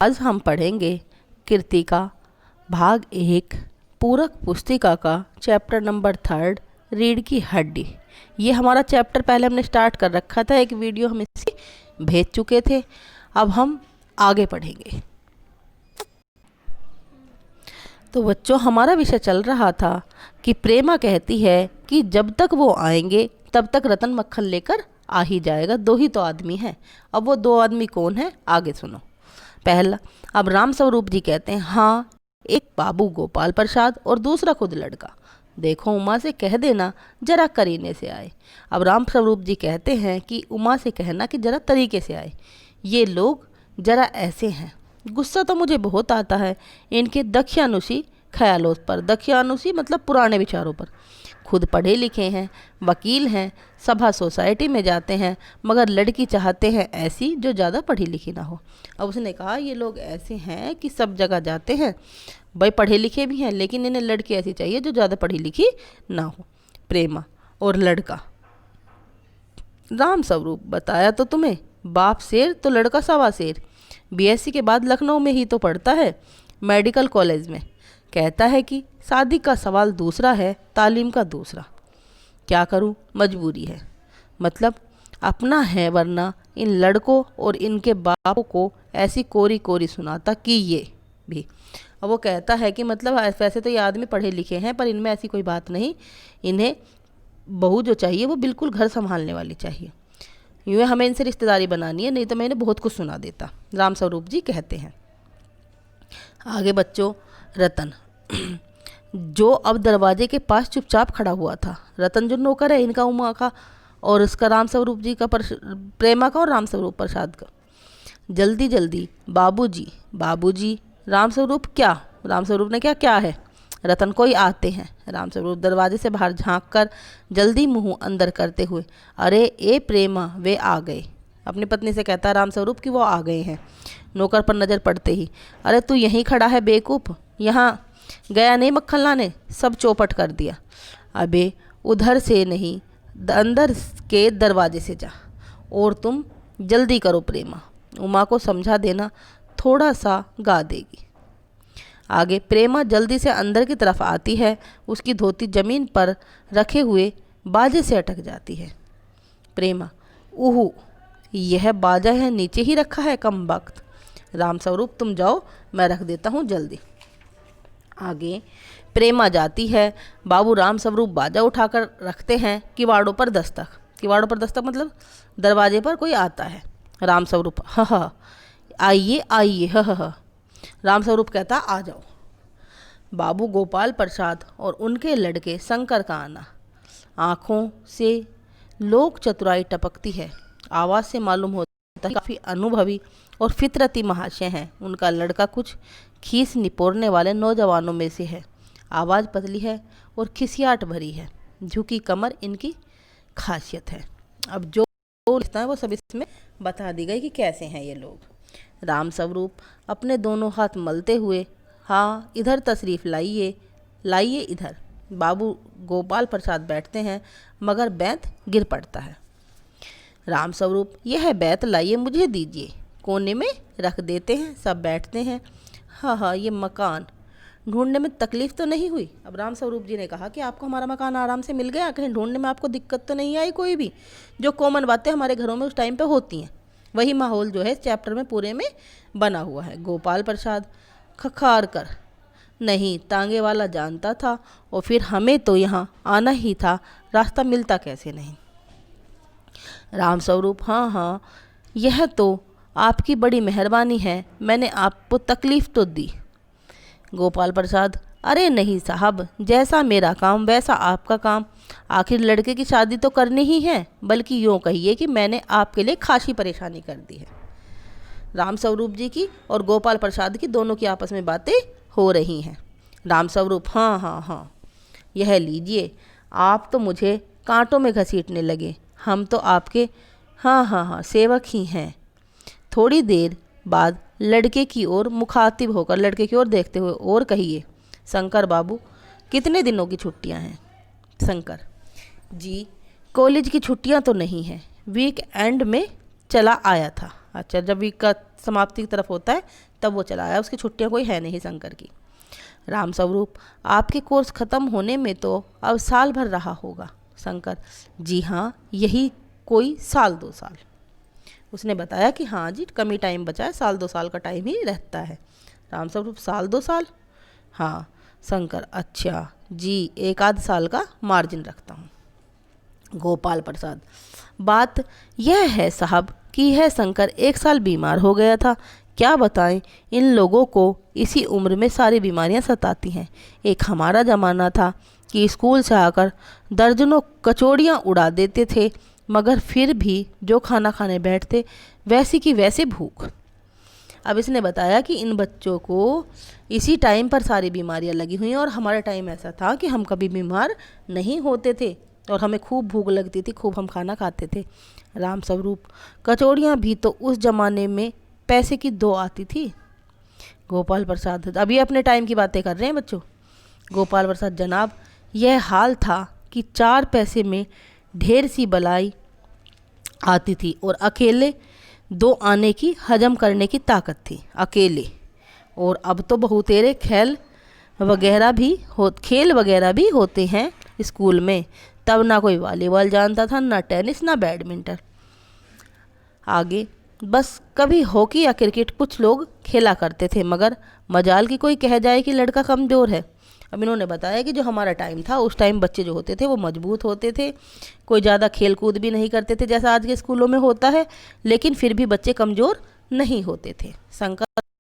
आज हम पढ़ेंगे कृतिका भाग 1 पूरक पुस्तिका का चैप्टर नंबर 3 रीढ़ की हड्डी। ये हमारा चैप्टर पहले हमने स्टार्ट कर रखा था, एक वीडियो हम इसकी भेज चुके थे। अब हम आगे पढ़ेंगे। तो बच्चों, हमारा विषय चल रहा था कि प्रेमा कहती है कि जब तक वो आएंगे तब तक रतन मक्खन लेकर आ ही जाएगा। दो ही तो आदमी हैं। अब वो दो आदमी कौन है, आगे सुनो। पहला, अब राम स्वरूप जी कहते हैं, हाँ, एक बाबू गोपाल प्रसाद और दूसरा खुद लड़का। देखो, उमा से कह देना जरा करीने से आए। अब राम स्वरूप जी कहते हैं कि उमा से कहना कि जरा तरीके से आए। ये लोग जरा ऐसे हैं। गुस्सा तो मुझे बहुत आता है इनके दख्यानुसी ख्यालों पर। दख्यानुसी मतलब पुराने विचारों पर। खुद पढ़े लिखे हैं, वकील हैं, सभा सोसाइटी में जाते हैं, मगर लड़की चाहते हैं ऐसी जो ज़्यादा पढ़ी लिखी ना हो। अब उसने कहा ये लोग ऐसे हैं कि सब जगह जाते हैं, भाई पढ़े लिखे भी हैं, लेकिन इन्हें लड़की ऐसी चाहिए जो ज़्यादा पढ़ी लिखी ना हो। प्रेमा और लड़का। राम स्वरूप, बताया तो तुम्हें, बाप शेर तो लड़का सवा शेर। बीएससी के बाद लखनऊ में ही तो पढ़ता है, मेडिकल कॉलेज में। कहता है कि शादी का सवाल दूसरा है, तालीम का दूसरा। क्या करूं, मजबूरी है। मतलब अपना है, वरना इन लड़कों और इनके बापों को ऐसी कोरी कोरी सुनाता कि ये भी। अब वो कहता है कि मतलब वैसे तो ये आदमी पढ़े लिखे हैं, पर इनमें ऐसी कोई बात नहीं। इन्हें बहू जो चाहिए वो बिल्कुल घर संभालने वाली चाहिए। यूँ हमें इनसे रिश्तेदारी बनानी है, नहीं तो मैं इन्हें बहुत कुछ सुना देता। राम स्वरूप जी कहते हैं। आगे बच्चों, रतन जो अब दरवाजे के पास चुपचाप खड़ा हुआ था। रतन जो नौकर है इनका, उमा का और उसका राम स्वरूप जी का, प्रेमा का और राम स्वरूप प्रसाद का। जल्दी जल्दी बाबूजी, बाबूजी। राम स्वरूप, क्या? राम स्वरूप ने क्या क्या है? रतन कोई आते हैं। राम स्वरूप दरवाजे से बाहर झांक कर जल्दी मुंह अंदर करते हुए, अरे ए प्रेमा, वे आ गए। अपनी पत्नी से कहता राम स्वरूप कि वो आ गए हैं। नौकर पर नज़र पड़ते ही, अरे तू यहीं खड़ा है बेवकूफ़, यहाँ गया नहीं मक्खन लाने? सब चौपट कर दिया। अबे उधर से नहीं, अंदर के दरवाजे से जा। और तुम जल्दी करो प्रेमा, उमा को समझा देना, थोड़ा सा गा देगी। आगे प्रेमा जल्दी से अंदर की तरफ आती है। उसकी धोती जमीन पर रखे हुए बाजे से अटक जाती है। प्रेमा, ऊहू, यह बाजा है, नीचे ही रखा है कमबख्त। राम स्वरूप, तुम जाओ, मैं रख देता हूँ जल्दी। आगे प्रेमा जाती है। बाबू राम स्वरूप बाजा उठाकर रखते हैं। किवाड़ों पर दस्तक। किवाड़ों पर दस्तक मतलब दरवाजे पर कोई आता है। राम स्वरूप, हाँ, आइए आइए, हाँ। राम स्वरूप कहता, आ जाओ। बाबू गोपाल प्रसाद और उनके लड़के शंकर का आना। आँखों से लोक चतुराई टपकती है। आवाज़ से मालूम होता है काफ़ी अनुभवी और फितरती महाशय हैं। उनका लड़का कुछ खीस निपोरने वाले नौजवानों में से है। आवाज़ पतली है और खिसियाट भरी है। झुकी कमर इनकी खासियत है। अब जो रिश्ता है वो सब इसमें बता दी गई कि कैसे हैं ये लोग। राम स्वरूप अपने दोनों हाथ मलते हुए, हाँ, इधर तशरीफ़ लाइए, लाइए इधर। बाबू गोपाल प्रसाद बैठते हैं, मगर बैंत गिर पड़ता है। राम स्वरूप, यह है बैंत, लाइए मुझे दीजिए। कोने में रख देते हैं। सब बैठते हैं। हाँ, ये मकान ढूंढने में तकलीफ़ तो नहीं हुई? अब राम स्वरूप जी ने कहा कि आपको हमारा मकान आराम से मिल गया, कहीं ढूंढने में आपको दिक्कत तो नहीं आई कोई भी? जो कॉमन बातें हमारे घरों में उस टाइम पे होती हैं, वही माहौल जो है इस चैप्टर में पूरे में बना हुआ है। गोपाल प्रसाद खखार कर, नहीं, तांगे वाला जानता था, और फिर हमें तो यहाँ आना ही था, रास्ता मिलता कैसे नहीं? राम स्वरूप, हाँ, यह तो आपकी बड़ी मेहरबानी है, मैंने आपको तकलीफ़ तो दी। गोपाल प्रसाद, अरे नहीं साहब, जैसा मेरा काम वैसा आपका काम। आखिर लड़के की शादी तो करनी ही है, बल्कि यूँ कहिए कि मैंने आपके लिए खासी परेशानी कर दी है। राम स्वरूप जी की और गोपाल प्रसाद की दोनों की आपस में बातें हो रही हैं। राम स्वरूप, हाँ, यह लीजिए, आप तो मुझे कांटों में घसीटने लगे, हम तो आपके हाँ सेवक ही हैं। थोड़ी देर बाद लड़के की ओर मुखातिब होकर, लड़के की ओर देखते हुए, और कहिए शंकर बाबू, कितने दिनों की छुट्टियां हैं? शंकर जी, कॉलेज की छुट्टियां तो नहीं हैं, वीक एंड में चला आया था। अच्छा, जब वीक का समाप्ति की तरफ होता है तब वो चला आया, उसकी छुट्टियां कोई है नहीं शंकर की। राम स्वरूप, आपके कोर्स ख़त्म होने में तो अब साल भर रहा होगा। शंकर, जी हाँ, यही कोई साल 2 साल। उसने बताया कि हाँ जी, कम ही टाइम बचा है, साल 2 साल का टाइम ही रहता है। राम स्वरूप, साल 2 साल? हाँ। शंकर, अच्छा जी, एक आध साल का मार्जिन रखता हूँ। गोपाल प्रसाद, बात यह है साहब कि यह शंकर 1 साल बीमार हो गया था। क्या बताएं, इन लोगों को इसी उम्र में सारी बीमारियां सताती हैं। एक हमारा ज़माना था कि स्कूल से आकर दर्जनों कचौड़ियां उड़ा देते थे, मगर फिर भी जो खाना खाने बैठते वैसी की वैसे भूख। अब इसने बताया कि इन बच्चों को इसी टाइम पर सारी बीमारियां लगी हुई हैं, और हमारा टाइम ऐसा था कि हम कभी बीमार नहीं होते थे और हमें खूब भूख लगती थी, खूब हम खाना खाते थे। राम स्वरूप, कचौड़ियाँ भी तो उस ज़माने में पैसे की 2 आती थी। गोपाल प्रसाद, अभी अपने टाइम की बातें कर रहे हैं बच्चों। गोपाल प्रसाद, जनाब यह हाल था कि 4 पैसे में ढेर सी बलाई आती थी, और अकेले 2 आने की हजम करने की ताकत थी, अकेले। और अब तो बहुतेरे खेल वगैरह भी होते हैं स्कूल में। तब ना कोई वॉलीबॉल जानता था, ना टेनिस, ना बैडमिंटन। आगे, बस कभी हॉकी या क्रिकेट कुछ लोग खेला करते थे, मगर मजाल की कोई कह जाए कि लड़का कमज़ोर है। अब इन्होंने बताया कि जो हमारा टाइम था, उस टाइम बच्चे जो होते थे वो मजबूत होते थे, कोई ज़्यादा खेल कूद भी नहीं करते थे जैसा आज के स्कूलों में होता है, लेकिन फिर भी बच्चे कमज़ोर नहीं होते थे। शंकर